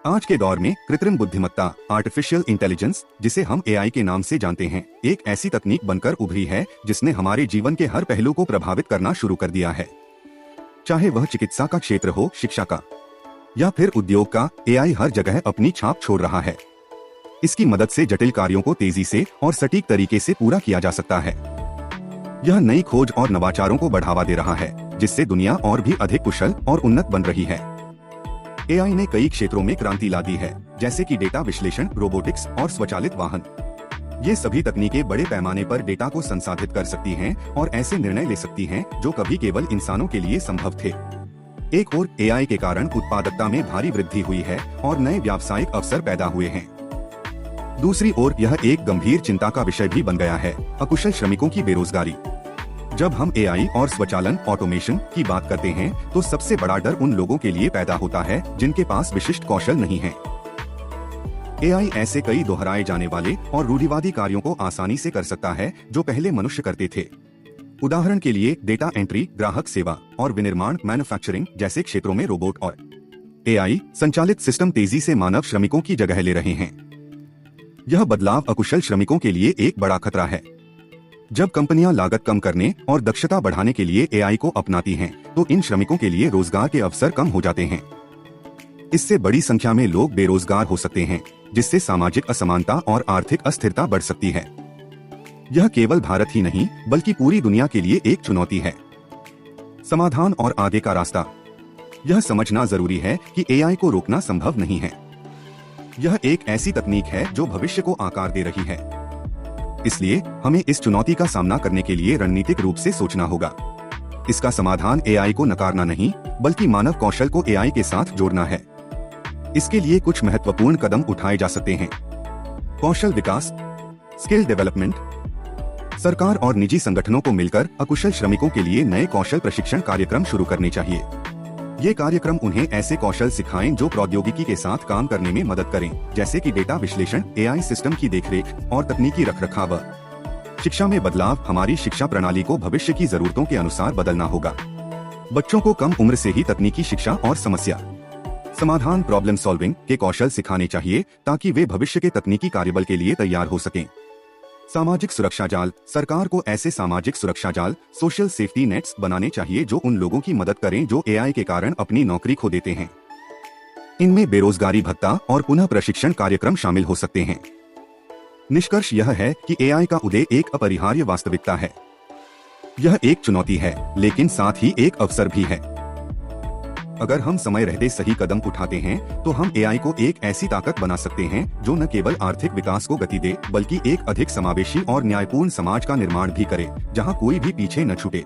आज के दौर में कृत्रिम बुद्धिमत्ता आर्टिफिशियल इंटेलिजेंस, जिसे हम एआई के नाम से जानते हैं, एक ऐसी तकनीक बनकर उभरी है जिसने हमारे जीवन के हर पहलू को प्रभावित करना शुरू कर दिया है। चाहे वह चिकित्सा का क्षेत्र हो, शिक्षा का या फिर उद्योग का, एआई हर जगह अपनी छाप छोड़ रहा है। इसकी मदद से जटिल कार्यों को तेजी से और सटीक तरीके से पूरा किया जा सकता है। यह नई खोज और नवाचारों को बढ़ावा दे रहा है, जिससे दुनिया और भी अधिक कुशल और उन्नत बन रही है। एआई ने कई क्षेत्रों में क्रांति ला दी है, जैसे कि डेटा विश्लेषण, रोबोटिक्स और स्वचालित वाहन। ये सभी तकनीकें बड़े पैमाने पर डेटा को संसाधित कर सकती हैं और ऐसे निर्णय ले सकती हैं जो कभी केवल इंसानों के लिए संभव थे। एक ओर एआई के कारण उत्पादकता में भारी वृद्धि हुई है और नए व्यावसायिक अवसर पैदा हुए हैं। दूसरी ओर यह एक गंभीर चिंता का विषय भी बन गया है, अकुशल श्रमिकों की बेरोजगारी। जब हम एआई और स्वचालन ऑटोमेशन की बात करते हैं, तो सबसे बड़ा डर उन लोगों के लिए पैदा होता है जिनके पास विशिष्ट कौशल नहीं है। एआई ऐसे कई दोहराए जाने वाले और रूढ़िवादी कार्यों को आसानी से कर सकता है जो पहले मनुष्य करते थे। उदाहरण के लिए डेटा एंट्री, ग्राहक सेवा और विनिर्माण मैन्युफैक्चरिंग जैसे क्षेत्रों में रोबोट और एआई संचालित सिस्टम तेजी से मानव श्रमिकों की जगह ले रहे हैं। यह बदलाव अकुशल श्रमिकों के लिए एक बड़ा खतरा है। जब कंपनियां लागत कम करने और दक्षता बढ़ाने के लिए एआई को अपनाती हैं, तो इन श्रमिकों के लिए रोजगार के अवसर कम हो जाते हैं। इससे बड़ी संख्या में लोग बेरोजगार हो सकते हैं, जिससे सामाजिक असमानता और आर्थिक अस्थिरता बढ़ सकती है। यह केवल भारत ही नहीं, बल्कि पूरी दुनिया के लिए एक चुनौती है। समाधान और आगे का रास्ता। यह समझना जरूरी है कि एआई को रोकना संभव नहीं है। यह एक ऐसी तकनीक है जो भविष्य को आकार दे रही है। इसलिए हमें इस चुनौती का सामना करने के लिए रणनीतिक रूप से सोचना होगा। इसका समाधान एआई को नकारना नहीं, बल्कि मानव कौशल को एआई के साथ जोड़ना है। इसके लिए कुछ महत्वपूर्ण कदम उठाए जा सकते हैं। कौशल विकास, स्किल डेवलपमेंट। सरकार और निजी संगठनों को मिलकर अकुशल श्रमिकों के लिए नए कौशल प्रशिक्षण कार्यक्रम शुरू करने चाहिए। ये कार्यक्रम उन्हें ऐसे कौशल सिखाएं जो प्रौद्योगिकी के साथ काम करने में मदद करें, जैसे कि डेटा विश्लेषण, एआई सिस्टम की देखरेख और तकनीकी रखरखाव। शिक्षा में बदलाव। हमारी शिक्षा प्रणाली को भविष्य की जरूरतों के अनुसार बदलना होगा। बच्चों को कम उम्र से ही तकनीकी शिक्षा और समस्या समाधान, प्रॉब्लम सॉल्विंग के कौशल सिखाने चाहिए, ताकि वे भविष्य के तकनीकी कार्यबल के लिए तैयार हो सकें। सामाजिक सुरक्षा जाल। सरकार को ऐसे सामाजिक सुरक्षा जाल, सोशल सेफ्टी नेट्स बनाने चाहिए जो उन लोगों की मदद करें जो एआई के कारण अपनी नौकरी खो देते हैं। इनमें बेरोजगारी भत्ता और पुनः प्रशिक्षण कार्यक्रम शामिल हो सकते हैं। निष्कर्ष यह है कि एआई का उदय एक अपरिहार्य वास्तविकता है। यह एक चुनौती है, लेकिन साथ ही एक अवसर भी है। अगर हम समय रहते सही कदम उठाते हैं, तो हम एआई को एक ऐसी ताकत बना सकते हैं जो न केवल आर्थिक विकास को गति दे, बल्कि एक अधिक समावेशी और न्यायपूर्ण समाज का निर्माण भी करे, जहां कोई भी पीछे न छूटे।